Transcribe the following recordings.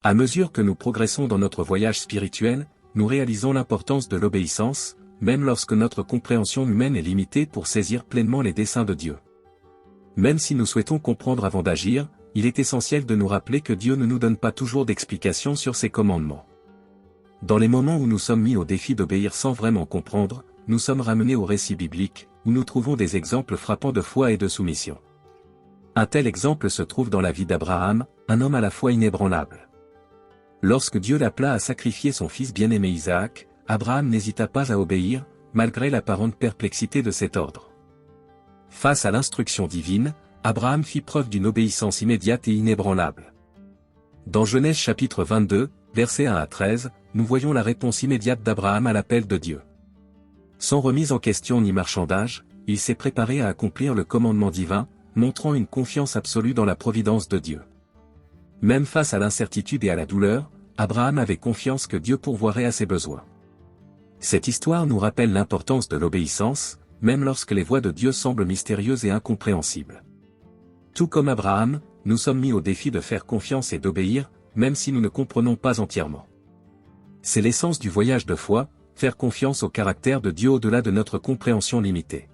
À mesure que nous progressons dans notre voyage spirituel, nous réalisons l'importance de l'obéissance, même lorsque notre compréhension humaine est limitée pour saisir pleinement les desseins de Dieu. Même si nous souhaitons comprendre avant d'agir, il est essentiel de nous rappeler que Dieu ne nous donne pas toujours d'explications sur ses commandements. Dans les moments où nous sommes mis au défi d'obéir sans vraiment comprendre, nous sommes ramenés au récit biblique, où nous trouvons des exemples frappants de foi et de soumission. Un tel exemple se trouve dans la vie d'Abraham, un homme à la foi inébranlable. Lorsque Dieu l'appela à sacrifier son fils bien-aimé Isaac, Abraham n'hésita pas à obéir, malgré l'apparente perplexité de cet ordre. Face à l'instruction divine, Abraham fit preuve d'une obéissance immédiate et inébranlable. Dans Genèse chapitre 22, versets 1 à 13, nous voyons la réponse immédiate d'Abraham à l'appel de Dieu. Sans remise en question ni marchandage, il s'est préparé à accomplir le commandement divin, montrant une confiance absolue dans la providence de Dieu. Même face à l'incertitude et à la douleur, Abraham avait confiance que Dieu pourvoirait à ses besoins. Cette histoire nous rappelle l'importance de l'obéissance, même lorsque les voies de Dieu semblent mystérieuses et incompréhensibles. Tout comme Abraham, nous sommes mis au défi de faire confiance et d'obéir, même si nous ne comprenons pas entièrement. C'est l'essence du voyage de foi, faire confiance au caractère de Dieu au-delà de notre compréhension limitée.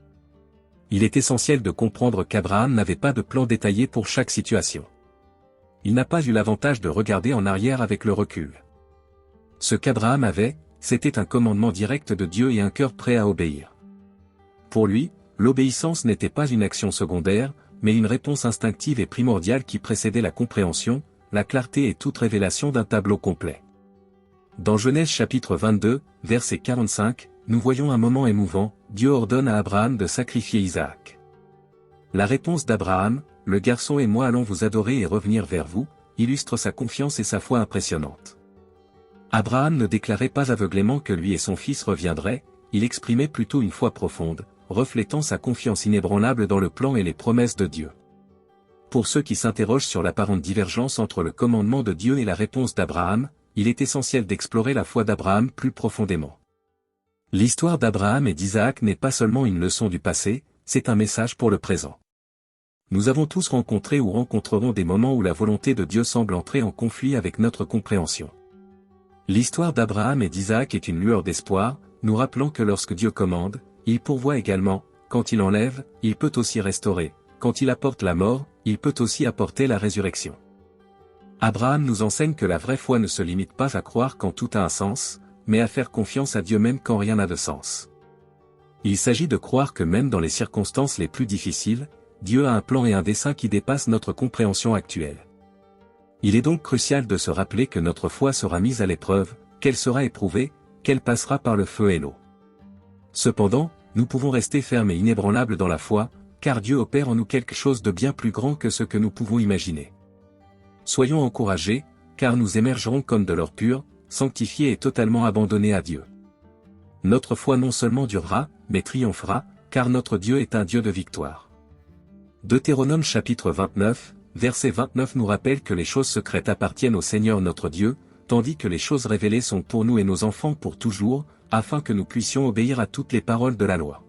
Il est essentiel de comprendre qu'Abraham n'avait pas de plan détaillé pour chaque situation. Il n'a pas eu l'avantage de regarder en arrière avec le recul. Ce qu'Abraham avait, c'était un commandement direct de Dieu et un cœur prêt à obéir. Pour lui, l'obéissance n'était pas une action secondaire, mais une réponse instinctive et primordiale qui précédait la compréhension, la clarté et toute révélation d'un tableau complet. Dans Genèse chapitre 22, verset 45, nous voyons un moment émouvant, Dieu ordonne à Abraham de sacrifier Isaac. La réponse d'Abraham, « Le garçon et moi allons vous adorer et revenir vers vous », illustre sa confiance et sa foi impressionnante. Abraham ne déclarait pas aveuglément que lui et son fils reviendraient, il exprimait plutôt une foi profonde, reflétant sa confiance inébranlable dans le plan et les promesses de Dieu. Pour ceux qui s'interrogent sur l'apparente divergence entre le commandement de Dieu et la réponse d'Abraham, il est essentiel d'explorer la foi d'Abraham plus profondément. L'histoire d'Abraham et d'Isaac n'est pas seulement une leçon du passé, c'est un message pour le présent. Nous avons tous rencontré ou rencontrerons des moments où la volonté de Dieu semble entrer en conflit avec notre compréhension. L'histoire d'Abraham et d'Isaac est une lueur d'espoir, nous rappelant que lorsque Dieu commande, il pourvoit également, quand il enlève, il peut aussi restaurer, quand il apporte la mort, il peut aussi apporter la résurrection. Abraham nous enseigne que la vraie foi ne se limite pas à croire quand tout a un sens, mais à faire confiance à Dieu même quand rien n'a de sens. Il s'agit de croire que même dans les circonstances les plus difficiles, Dieu a un plan et un dessein qui dépassent notre compréhension actuelle. Il est donc crucial de se rappeler que notre foi sera mise à l'épreuve, qu'elle sera éprouvée, qu'elle passera par le feu et l'eau. Cependant, nous pouvons rester fermes et inébranlables dans la foi, car Dieu opère en nous quelque chose de bien plus grand que ce que nous pouvons imaginer. Soyons encouragés, car nous émergerons comme de l'or pur, sanctifiés et totalement abandonnés à Dieu. Notre foi non seulement durera, mais triomphera, car notre Dieu est un Dieu de victoire. Deutéronome chapitre 29, verset 29 nous rappelle que les choses secrètes appartiennent au Seigneur notre Dieu, tandis que les choses révélées sont pour nous et nos enfants pour toujours, afin que nous puissions obéir à toutes les paroles de la loi.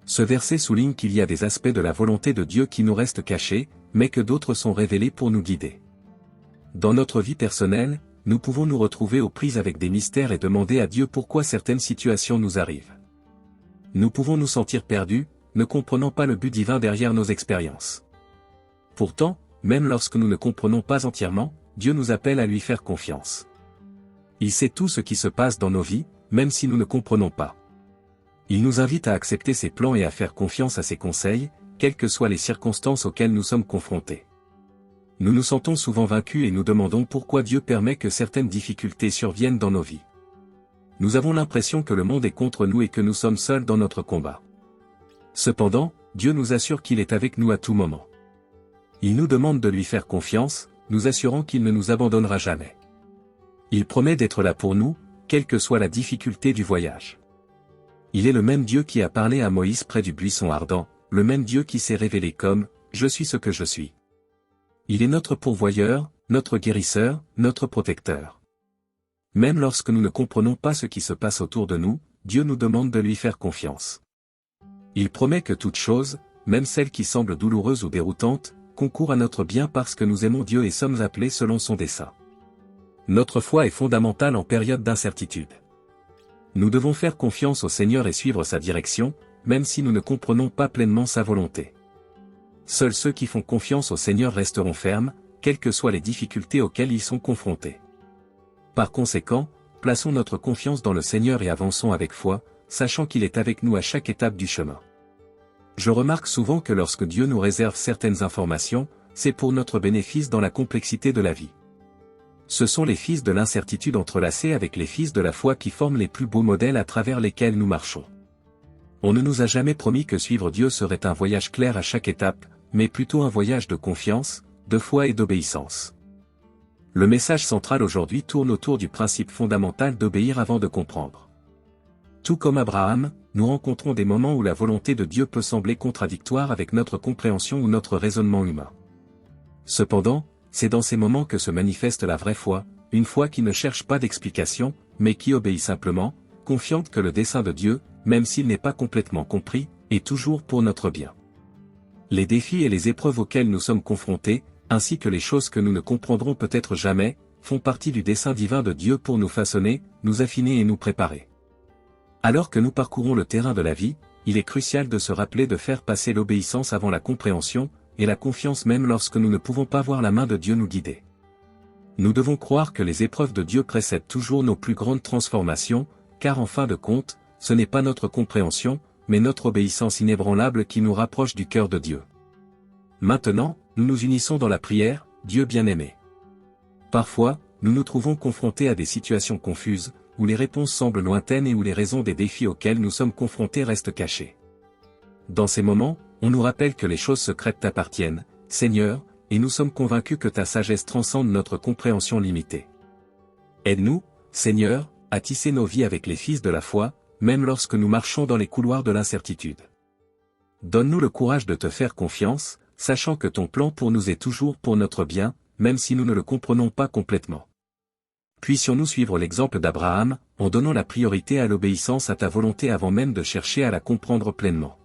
Ce verset souligne qu'il y a des aspects de la volonté de Dieu qui nous restent cachés, mais que d'autres sont révélés pour nous guider. Dans notre vie personnelle, nous pouvons nous retrouver aux prises avec des mystères et demander à Dieu pourquoi certaines situations nous arrivent. Nous pouvons nous sentir perdus, ne comprenant pas le but divin derrière nos expériences. Pourtant, même lorsque nous ne comprenons pas entièrement, Dieu nous appelle à lui faire confiance. Il sait tout ce qui se passe dans nos vies, même si nous ne comprenons pas. Il nous invite à accepter ses plans et à faire confiance à ses conseils, quelles que soient les circonstances auxquelles nous sommes confrontés. Nous nous sentons souvent vaincus et nous demandons pourquoi Dieu permet que certaines difficultés surviennent dans nos vies. Nous avons l'impression que le monde est contre nous et que nous sommes seuls dans notre combat. Cependant, Dieu nous assure qu'il est avec nous à tout moment. Il nous demande de lui faire confiance, nous assurant qu'il ne nous abandonnera jamais. Il promet d'être là pour nous, quelle que soit la difficulté du voyage. Il est le même Dieu qui a parlé à Moïse près du buisson ardent, le même Dieu qui s'est révélé comme « Je suis ce que je suis ». Il est notre pourvoyeur, notre guérisseur, notre protecteur. Même lorsque nous ne comprenons pas ce qui se passe autour de nous, Dieu nous demande de lui faire confiance. Il promet que toute chose, même celle qui semble douloureuse ou déroutante, concourt à notre bien parce que nous aimons Dieu et sommes appelés selon son dessein. Notre foi est fondamentale en période d'incertitude. Nous devons faire confiance au Seigneur et suivre sa direction, même si nous ne comprenons pas pleinement sa volonté. Seuls ceux qui font confiance au Seigneur resteront fermes, quelles que soient les difficultés auxquelles ils sont confrontés. Par conséquent, plaçons notre confiance dans le Seigneur et avançons avec foi, sachant qu'il est avec nous à chaque étape du chemin. Je remarque souvent que lorsque Dieu nous réserve certaines informations, c'est pour notre bénéfice dans la complexité de la vie. Ce sont les fils de l'incertitude entrelacés avec les fils de la foi qui forment les plus beaux modèles à travers lesquels nous marchons. On ne nous a jamais promis que suivre Dieu serait un voyage clair à chaque étape, mais plutôt un voyage de confiance, de foi et d'obéissance. Le message central aujourd'hui tourne autour du principe fondamental d'obéir avant de comprendre. Tout comme Abraham, nous rencontrons des moments où la volonté de Dieu peut sembler contradictoire avec notre compréhension ou notre raisonnement humain. Cependant, c'est dans ces moments que se manifeste la vraie foi, une foi qui ne cherche pas d'explication, mais qui obéit simplement, confiante que le dessein de Dieu, même s'il n'est pas complètement compris, est toujours pour notre bien. Les défis et les épreuves auxquelles nous sommes confrontés, ainsi que les choses que nous ne comprendrons peut-être jamais, font partie du dessein divin de Dieu pour nous façonner, nous affiner et nous préparer. Alors que nous parcourons le terrain de la vie, il est crucial de se rappeler de faire passer l'obéissance avant la compréhension, et la confiance même lorsque nous ne pouvons pas voir la main de Dieu nous guider. Nous devons croire que les épreuves de Dieu précèdent toujours nos plus grandes transformations, car en fin de compte, ce n'est pas notre compréhension, mais notre obéissance inébranlable qui nous rapproche du cœur de Dieu. Maintenant, nous nous unissons dans la prière, Dieu bien-aimé. Parfois, nous nous trouvons confrontés à des situations confuses, où les réponses semblent lointaines et où les raisons des défis auxquels nous sommes confrontés restent cachées. Dans ces moments, on nous rappelle que les choses secrètes t'appartiennent, Seigneur, et nous sommes convaincus que ta sagesse transcende notre compréhension limitée. Aide-nous, Seigneur, à tisser nos vies avec les fils de la foi, même lorsque nous marchons dans les couloirs de l'incertitude. Donne-nous le courage de te faire confiance, sachant que ton plan pour nous est toujours pour notre bien, même si nous ne le comprenons pas complètement. Puissions-nous suivre l'exemple d'Abraham, en donnant la priorité à l'obéissance à ta volonté avant même de chercher à la comprendre pleinement.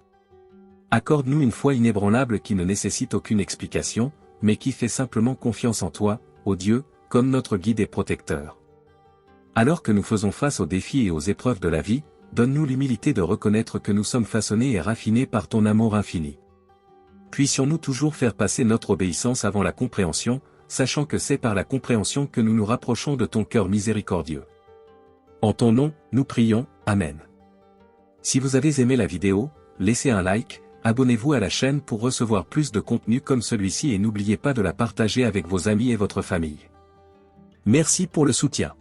Accorde-nous une foi inébranlable qui ne nécessite aucune explication, mais qui fait simplement confiance en toi, ô Dieu, comme notre guide et protecteur. Alors que nous faisons face aux défis et aux épreuves de la vie, donne-nous l'humilité de reconnaître que nous sommes façonnés et raffinés par ton amour infini. Puissions-nous toujours faire passer notre obéissance avant la compréhension, sachant que c'est par la compréhension que nous nous rapprochons de ton cœur miséricordieux. En ton nom, nous prions, Amen. Si vous avez aimé la vidéo, laissez un like, abonnez-vous à la chaîne pour recevoir plus de contenu comme celui-ci et n'oubliez pas de la partager avec vos amis et votre famille. Merci pour le soutien.